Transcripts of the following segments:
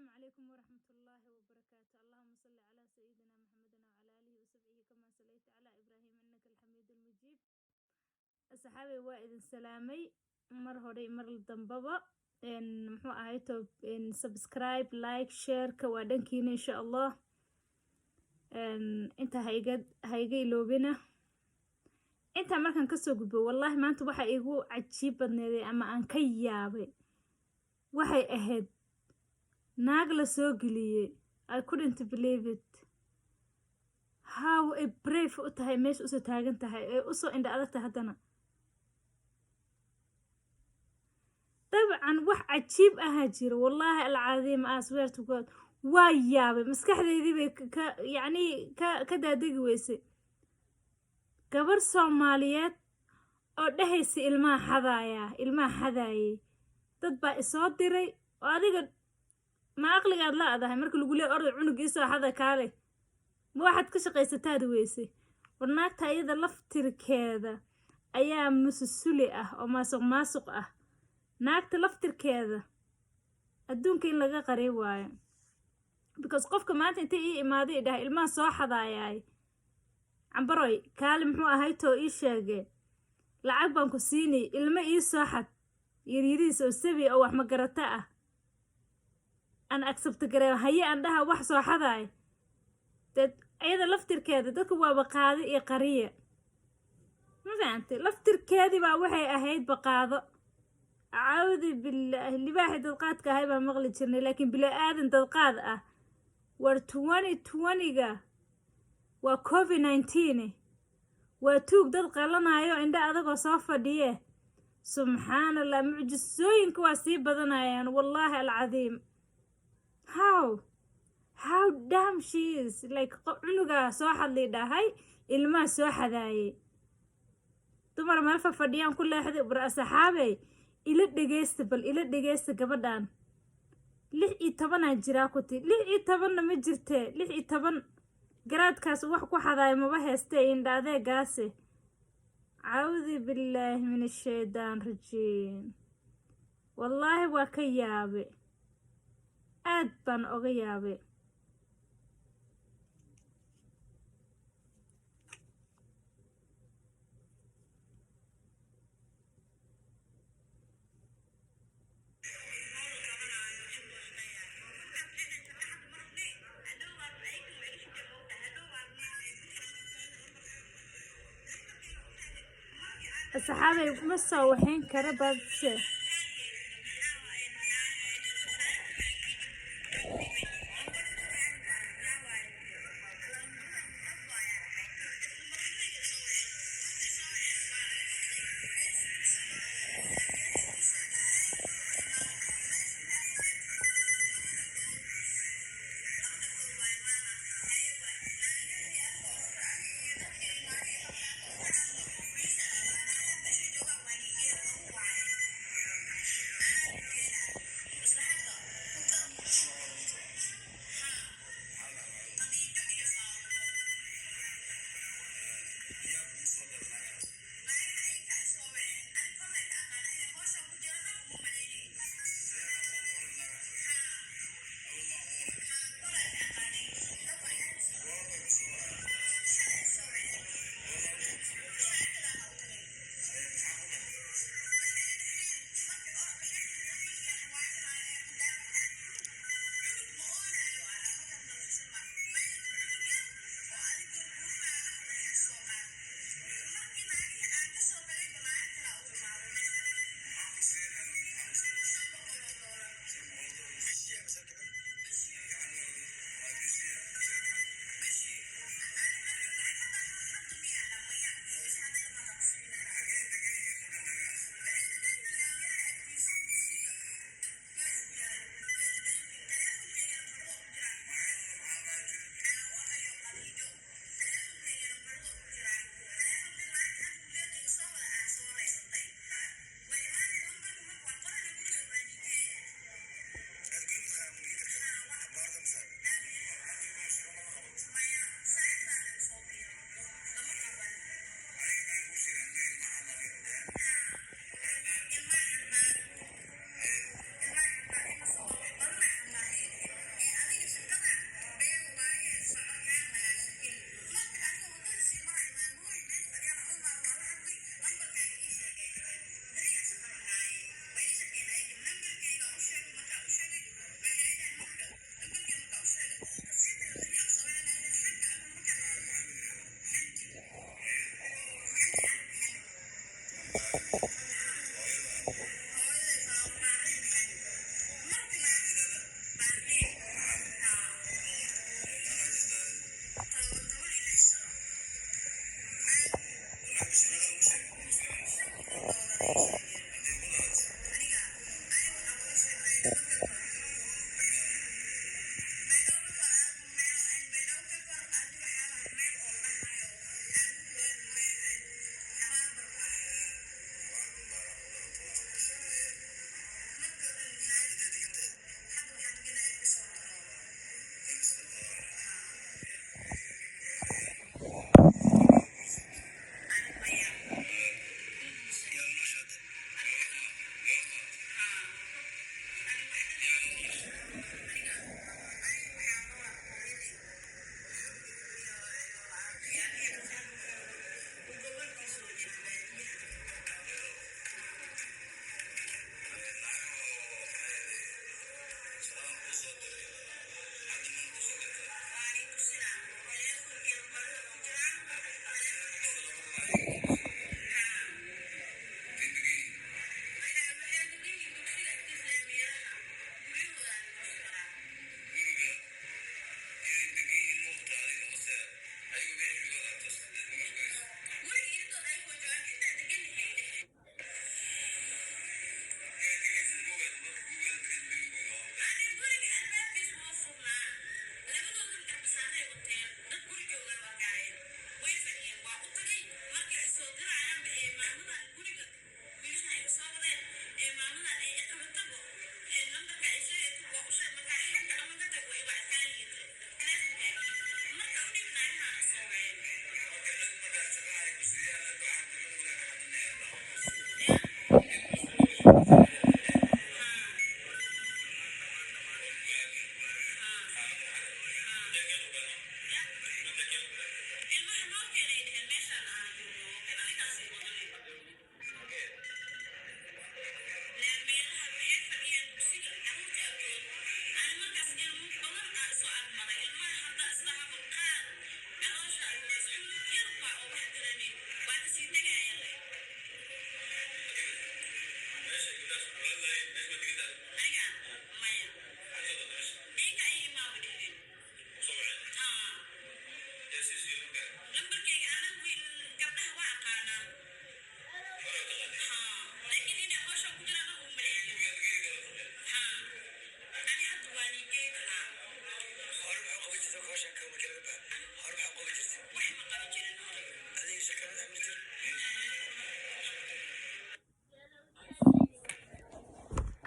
السلام عليكم ورحمة الله وبركاته. اللهم صل على سيدنا محمد وعلى آله وصحبه كما صليت على إبراهيم إنك الحميد المجيد. الصحابة وائد السلامي مر هوري مر الدنبابا إن محو آيتو إن سبسكرايب لايك شير كوادنكين إن شاء الله. إن أنت هيجي لوبنا أنت مركن كسوق والله ما أنت وحى إيجو عجيب بدني أما أنكيابي وحى أهد ناقل سوقلي. I couldn't believe it. How a brave utahay meesh uso taagan tahay ee uso indha adagta hadana. طبعا wax cajiib ah jiro wallahi alcaazim I swear to God waa yaabay maskaxdeydii bay ka daadigi weysay gabar Soomaaliyeed oo dhahaysay ilmaha xadaayay dad baa isoo diray oo adiga ma aqligaad la adahay marka lagu leeyahay orday cunugiisa xada kaale ma waxaad ka shaqaysataad weysay warnaagta iyada laftirkeeda ayaa mususuli ah oo maasuq ah naagta laftirkeeda adduunka in laga qariy waayo because qofka maanta inta ii imaaday dhahay ilmaha soo xadaayay cambaroy kaale muxuu ahay too ii sheegay lacag baan ku siinay ilma ii soo xad yariiriis oo sabi oo wax ma garata ah an accept gareey haye aan dhaha wax soo xadaay dad ayada laftirkeeda dadka waa baqaado iyo qariye ma fahamtay laftirkeedii baa waxay ahayd baqaado aawdi billaah libaaxi dadqaadka ahay baa maqli jirnay laakiin bila aadan dadqaad ah war 2020ga waa COVID-19 waa tuug dad qalanayo indha adagoo soo fadhiye subxaanallah mucjisooyinka waa sii badanayaan wallahi alcadiim how damn she is like cunuga soo xadli dhahay ilmaha soo xadaayay dumar meel fadhiyaan ku leexday bar asxaabay ila dhageysta gabadhan 16 aan jiraa ku tii 16 ma jirtee 16 garaadkaas wax ku xadaay ma heystay indhaade gaase aawdi billaahi min ash-shaydaan rajiim wallahi waa ka yaabe aad baan oga yaabe asxaabay ma soo waxeen kara badse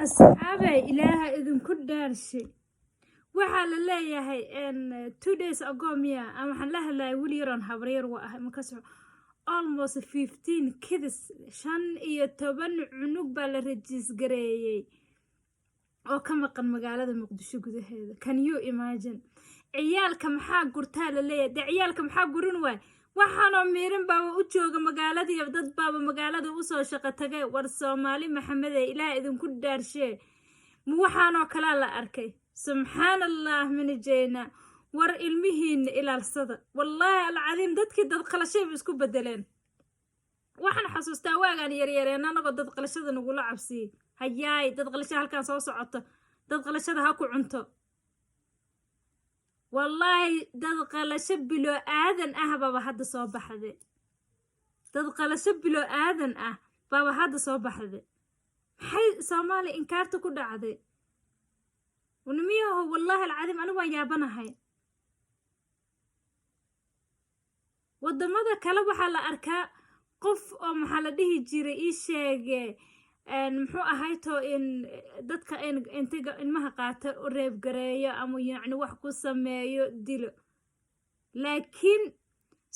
asxaabay ilaaha idinku dhaarshay waxaa la leeyahay 2 days ago miya ama waxaan la hadlayay wiil yaroon habaryar waa ah markaas almost 15 kids 15 cunug baa la rajiis gareeyay oo ka maqan magaalada muqdisho gudaheeda. Can you imagine? ciyaalka maxaa gurtaa la leeyahay ciyaalka maxaa gurin waay waxaanoo miirin baaba u jooga magaalada iyo dad baaba magaalada u soo shaqo tagay war Soomaali Maxamed ee ilaah idinku dhaarshay ma waxaanoo kala la arkay subxaanallah min jeena war ilmihiin ilaalsada wallahi alcadiim dadkii dad qalashay isku bedeleen waxaan xasuustaa waagaan yaryareen anagoo dad qalashada nagula cabsiyay hayaay dad qalashay halkaan soo socoto dad qalashada ha ku cunto wallahi dad qalasho bilo aadan ah baba hadda soo baxday dad qalasho bilo aadan ah baba hadda soo baxday maxay Soomaali inkaarta ku dhacday ونميوه والله العظيم أنا ويابناهاي ودمada kala waxa la arkaa qof oo maxaa la dhihi jiray ii sheeg muxuu ahayto in dadka intiga ilmaha qaata u reeb gareeyo ama yacni wax ku sameeyo dilo laakiin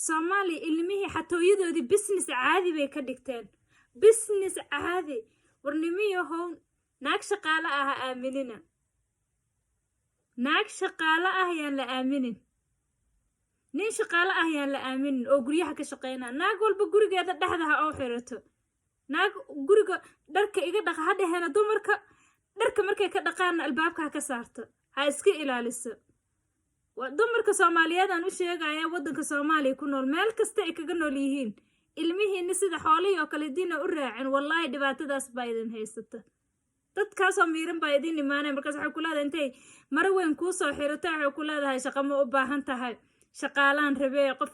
Soomaali ilmihii xatooyadoodii business caadi bay ka dhigteen business caadi warnimiyahow naag shaqaale ah aaminina naag shaqaale ah yaan la aaminin nin shaqaale ah yaan la aaminin oo guryaha ka shaqeynaa naag walba gurigeeda dhexdaha oo xirato naag guriga dharka iga dhaqa hadheena dumarka dharka markay ka dhaqaan albaabka ka saarto ha iska ilaaliso dumarka Soomaaliyeed aan u sheegaya wadanka Soomaaliya ku nool meel kasta ay kaga nool yihiin ilmihiina sida xoolaha oo kale diina u raacin wallahi dhibaatadaas baa idin haysata dadkaas oo miiran baa idin imaanay markaas waxa ku leedahay intay mara weyn ku soo xirtay waxa ku leedahay shaqo ma u baahan tahay shaqaalaan rabee qof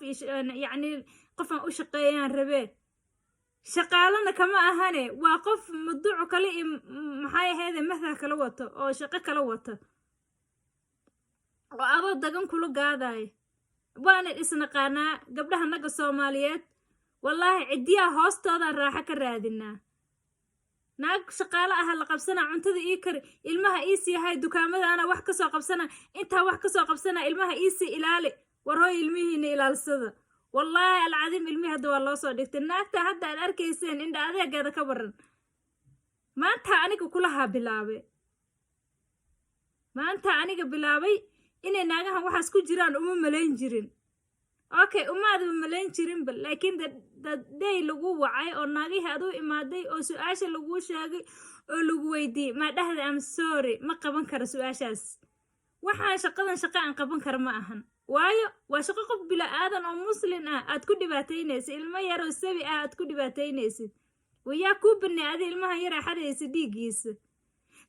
yacni qof aan u shaqeeyaan rabee shaqaalana kama ahane waa qof mudduuc kale maxay ahayd mahda kala wato oo shaqo kala wato oo aba dagan kula gaaday waana isnaqaanaa gabdhaha naga Soomaaliyeed wallahi cidiya hoostooda raaxa ka raadinaa naag shaqaale ah la qabsana cuntada ii kar ilmaha ii sii hay dukaamada ana wax ka soo qabsana inta wax ka soo qabsana ilmaha ii sii ilaali warooy ilmihiina ilaalsada wallahi alcadiim ilmihi hadda waa loo soo dhigtay naagta hadda aad arkayseen indha adeegeeda ka waran maanta aniga kulaha bilaabay inay naagahan waxaas ku jiraan uma malayn jirin okay umaadu malayn jirin bal laakiin day lagu wacay oo naagihii aad u imaaday oo su'aasha lagu sheegay oo lagu weydiiyay ma dhahda am sorry ma qaban karo su'aashaas waxaan shaqadan shaqa aan qaban karo ma ahan waayo waa shaqo qof bila aadan oo muslim ah aad ku dhibaataynaysid ilmo yar oo sabi ah aad ku dhibaataynaysid wayaa ku banaadi ilmaha yar xadaysa dhiigiisa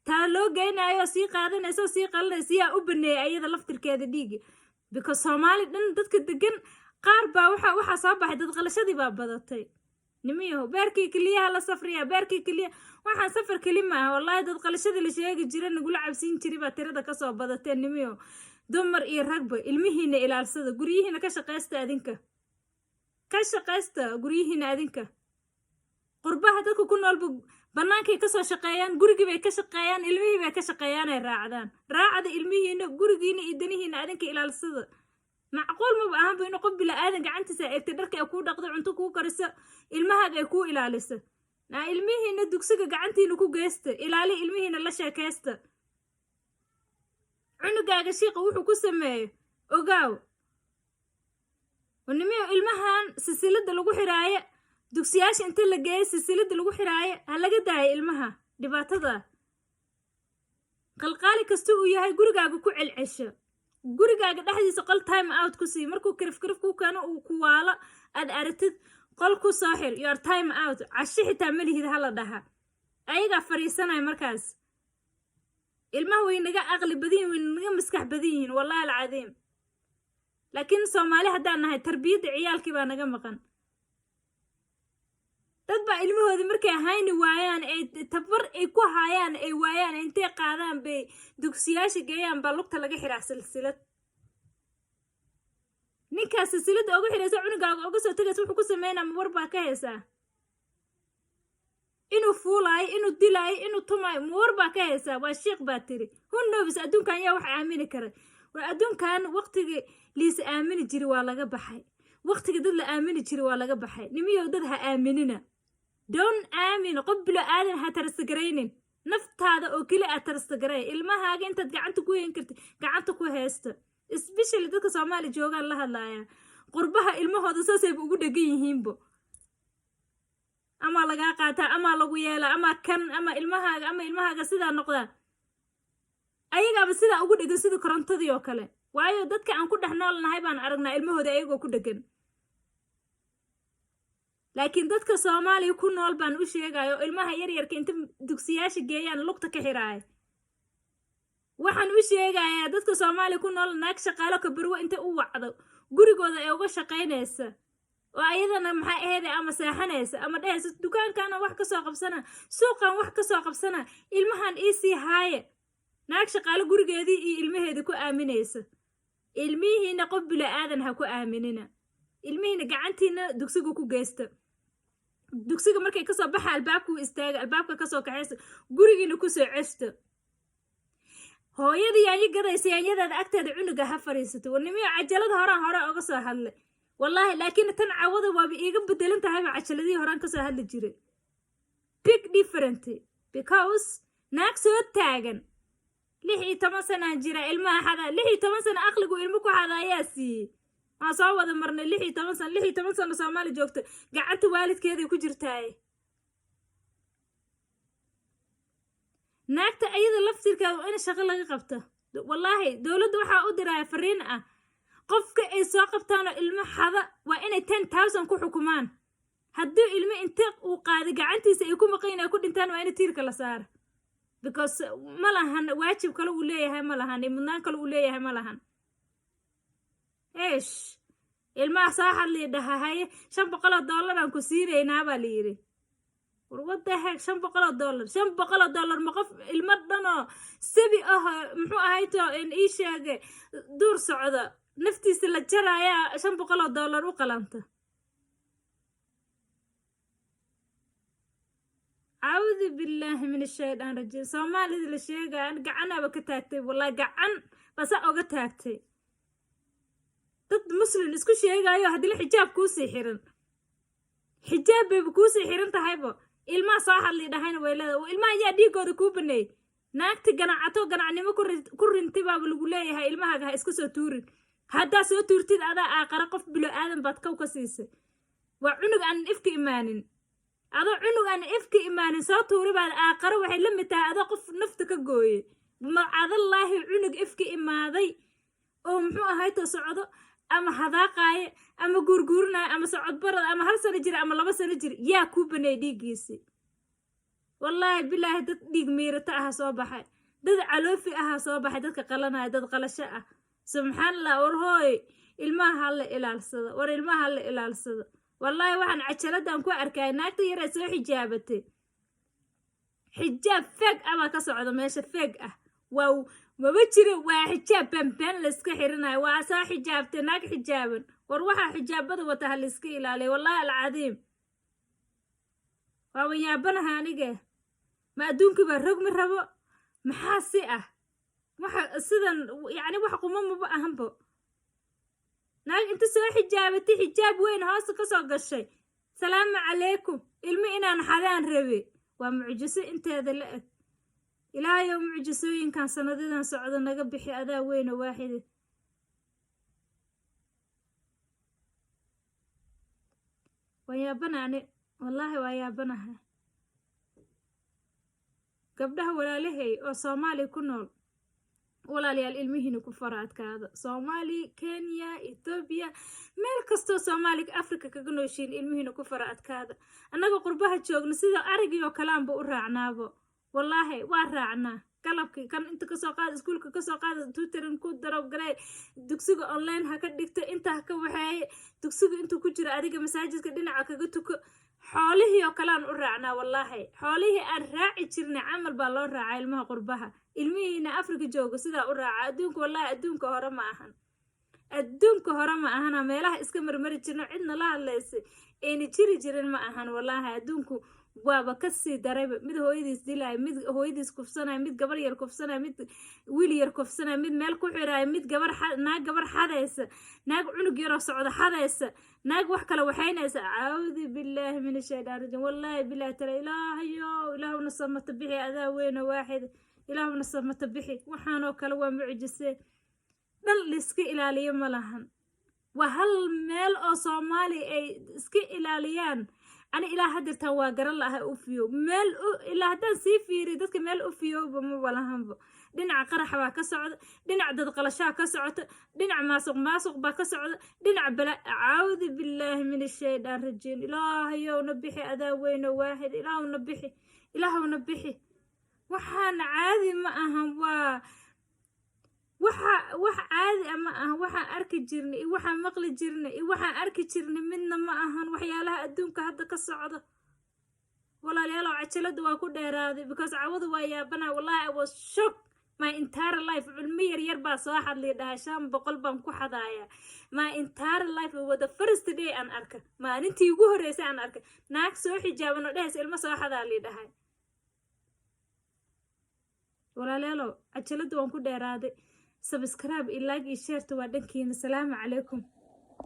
taa loo geynayo sii qaadanayso sii qalanayso yaa u baneeyay ayada laftirkeeda dhiigi because Soomaali dhan dadka degan qaar baa waxa soo baxay dad qalashadii baa badatay nimiyo beerkii kaliya la safriya beerkii kaliya waxaan safar kalima wallahi dad qalashadii la sheegi jiray nagula cabsiin jiray baa tirada ka soo badatay nimiyo dumar iyo ragba ilmihiina ilaalsada guriyihiina ka shaqeysta guriyihiina adinka qurbaha dadku ku nool bannaankay ka soo shaqeeyaan gurigii bay ka shaqeeyaan ilmihii bay ka shaqeeyaan ay raacada ilmihiina gurigiina iyo danihiina adinka ilaalsada macquul ma baahan inuu qof bila aadan gacantiisa eegtay dharka ay ku dhaqdo cunto ku kariso ilmahaaga ay ku ilaaliso ilmihiina dugsiga gacantiina ku geesta ilaali ilmihiina la sheekaysta cunugaaga shiiqa wuxuu ku sameeyo ogaaw ونميو ilmahan silsilada lagu xiraayo dugsiyaasha inta la geeyay silsilada lagu xiraayo ha laga daayay ilmaha dhibaatada qalqaali kasto uu yahay gurigaaga ku celcesho gurigaaga dhaxdiisa qol time out ku sii markuu kirif ku kaano uu ku waalo aad aragtid qol ku soo xir your time out cashi xitaa malihid hala dhaha ayaga fariisanay markaas ilmaha way naga aqli badin way naga maskax badin wallahi alcadiim laakiin Soomaali hadaan nahay tarbiyada ciyaalkii baa naga maqan dad baa ilmahoodii markay hayni waayaan ay tabar ay ku hayaan ay waayaan intay qaadaan bay dugsiyaasha geeyaan baa lugta laga xiraa silsilad ninkaas silsilada ugu xiraysa cunugaaga uga soo tagaysa wuxuu ku sameynaa war baa ka heesaa inuu fuulaayo inuu dilaayo inuu tumaayo muwar baa ka haysaa waa shiiq baa tiri hunnobis adduunkan yaa wax aamini kara war adduunkan waqtigii liis aamini jiri waa laga baxay waqtiga dad la aamini jiri waa laga baxay nimiyow dad ha aaminina doon aamin qof bilo aadan ha tarsagaraynin naftaada oo keli aad tarsagarey ilmahaaga intaad gacanta ku hayn kartid gacanta ku haysta especially dadka Soomaali joogaan la hadlaaya qurbaha ilmahooda saasayba ugu dhagan yihiinbo ama laga qaataa ama lagu yeela ama kan ama ilmahaaga sidaa noqdaan ayagaaba sidaa ugu dhagan sida korontadii oo kale waayo dadka aan ku dhex noolnahay baan aragnaa ilmahooda ayagoo ku dhagan laakiin dadka Soomaaliya ku nool baan u sheegayo ilmaha yaryarka inta dugsiyaasha geeyaan lugta ka xiraay waxaan u sheegayaa dadka Soomaaliya ku nool naag shaqaalo ka barwo inta u wacdo gurigooda ay uga shaqeynaysa oo ayadana maxay ahayd ama saaxanaysa ama dhehaysa dukaankaana wax ka soo qabsana suuqan wax ka soo qabsana ilmahan sii haaye naag shaqaalo gurigeedii iyo ilmaheeda ku aaminaysa ilmihiina qof bila aadan ha ku aaminina ilmihiina gacantiina dugsiga ku geysta dugsiga markay ka soo baxa albaabku istaaga albaabka ka soo kaxaysa gurigiina ku soo ceshta hooyadii ay gadaysa yaanyada agteeda cunuga ha fariisato warnimiyo cajalada hore uga soo hadlay wallahi laakiin tan cawada waa iiga bedelan tahay cajaladii horaan ka soo hadli jiray big different because naag soo taagan 16 sano jira ilmaha hada 16 sano aqligu ilmu ku hada ayaa siiyay ma soo wada marnay 16 sano Soomaali joogto gacanta waalidkeeda ku jirtay naagta ayada laftirkeeda in shaqo laga qabto wallahi dawladdu waxa u diray fariin ah qofka ay soo qabtaan ilmo hada waa inay 10000 ku xukumaan haddii ilmo inta uu qaadi gacantiisa ay ku maqaynaa ku dhintaan waa in tiirka la saar because malahan waajib kale uu leeyahay malahan mudnaan kale uu leeyahay malahan ايش ilmaha saaxad li dhahay $500 aan ku siireynaa baa la yiri warwada heeg $500 ma qof ilma dhano sabi muxuu ahayto in ii sheegay duur socda naftiisa la jaraya $500 u qalanta أعوذ بالله من الشيطان الرجيم Soomaali la sheegay an gacanaba ka taagtay wallahi gacan bas oga taagtay dad muslim isku sheegayo hadii la xijaab ku sii xiran xijaab bay ku sii xiran tahayba ilma soo hadli dhahayna weelada ilma ayaa dhigooda ku banay naagti ganacato ganacnimo ku rintay baa lagu leeyahay ilmahaga isku soo tuurin hadda soo tuurtid adaa aqara qof bilo aadan baad ka siisay waa cunug aan ifka imaanin adoo cunug aan ifka imaanin soo tuuri baad aqara waxay la mid tahay adoo qof nafta ka gooyay macadallahi cunug ifka imaaday oo muxuu ahayto socdo ama hadaaqaaye ama gurgurnaay ama socod barad ama hal sano jira ama 2 sano jira yaa ku banay dhigiisi wallahi billahi dad dhig meerata ah soo baxay dad caloofi ah soo baxay dadka qalanay dad qalasho ah subhanallah war hooy ilmaha la ilaalsado wallahi waxaan cajaladan ku arkay naagta yar soo xijaabatay xijaab fake ama ka socdo meesha fake ah wow maba jiro waa xijaab bamban la iska xirinayo waa soo xijaabtay naag xijaaban war waxa xijaabada wata hal iska ilaaliyo wallahi alcaadiim waa yaabanaha aniga ma adduunka ba rog ma rabo maxaa si ah waxa sidan yaani wax qumama ahanbo naag inta soo xijaabatay xijaab weyn hoos ka soo gashay salaamu calaykum ilmi inaan xadaan rabe waa mucjiso inteeda la eg ilaahay mucjisooyinkan sanadadan socdo naga bixi adaa weyn oo waaxid wayaabanaani wallahi wayaabanaha gabdhaha walaalahay oo Soomaali ku nool walaalayaal ilmihiina ku faraadkaada Soomaali Kenya Ethiopia meel kasto Soomaali Afrika kaga nooshiin ilmihiina ku faraadkaada anaga qurbaha joogno sida arigiyo kalaanba u raacnaabo wallahi waa raacnaa qalabkii kan inta ka soo qaad iskuulka ka soo qaad tutorin ku darab garay dugsiga online ha ka dhigto inta ka waxay dugsiga inta ku jira adiga masaajidka dhinaca kaga tuko xoolihii oo kale aan u raacnaa wallahi xoolihii aan raaci jirnay amal baa loo raacay ilmaha qurbaha ilmihiina Afrika joogo sida u raaca adduunka wallahi adduunka hore ma ahan meelaha iska marmari jirno cidna la hadlaysay ee jiri jirin ma ahan wallahi adduunku waaba kasii darayba mid hooyadiis dilaayo mid hooyadiis kufsanayo mid gabar yar kufsanayo mid wiil yar kufsanayo mid meel ku xiraayo mid naag gabar xadaysa naag cunug yaroo socda xadaysa naag wax kale waxaynaysa caawudi billaahi min ashaytaan rajiim wallaahi bilaahi tala ilaahuna samata bixi adaa weyna waaxid ilaahuna samata bixi waxaanoo kale waa mucjisee dhan liska ilaaliyo ma lahan waa hal meel oo soomaali ay iska ilaaliyaan ani ilaa hadirtaan waa garan laha u fiyo meel ilaa haddaan sii fiiriy dadka meel u fiyowba ma walahanba dhinaca qaraxa baa ka socda dhinac dad qalashaa ka socota dhinac maasuq baa ka socda dhinac bala caawdi billaahi min ashaytaan rajiim ilaahayowna bixi adaa weyna waaxid ilaahowna bixi waxaana caadi ma ahan waa wax caadi ama aha waxaan arki jirnay iyo waxaan maqli jirnay iyo waxaan arki jirnay midna ma ahan waxyaalaha adduunka hadda ka socda walaalayaal cajalada waa ku dheeraaday because cawadu waa yaabanaa wallahi I was shocked my entire life cilmi yar baa soo hadlay dhahay 500 baan ku xadaaya my entire life was the first day aan arka maalintii ugu horeysay aan arka naag soo xijaaban oo dhahays ilmo soo xadaa li dhahay walaalayaal cajalada waan ku dheeraaday subscribe iyo like iyo share waa dhankiina salaamu calaykum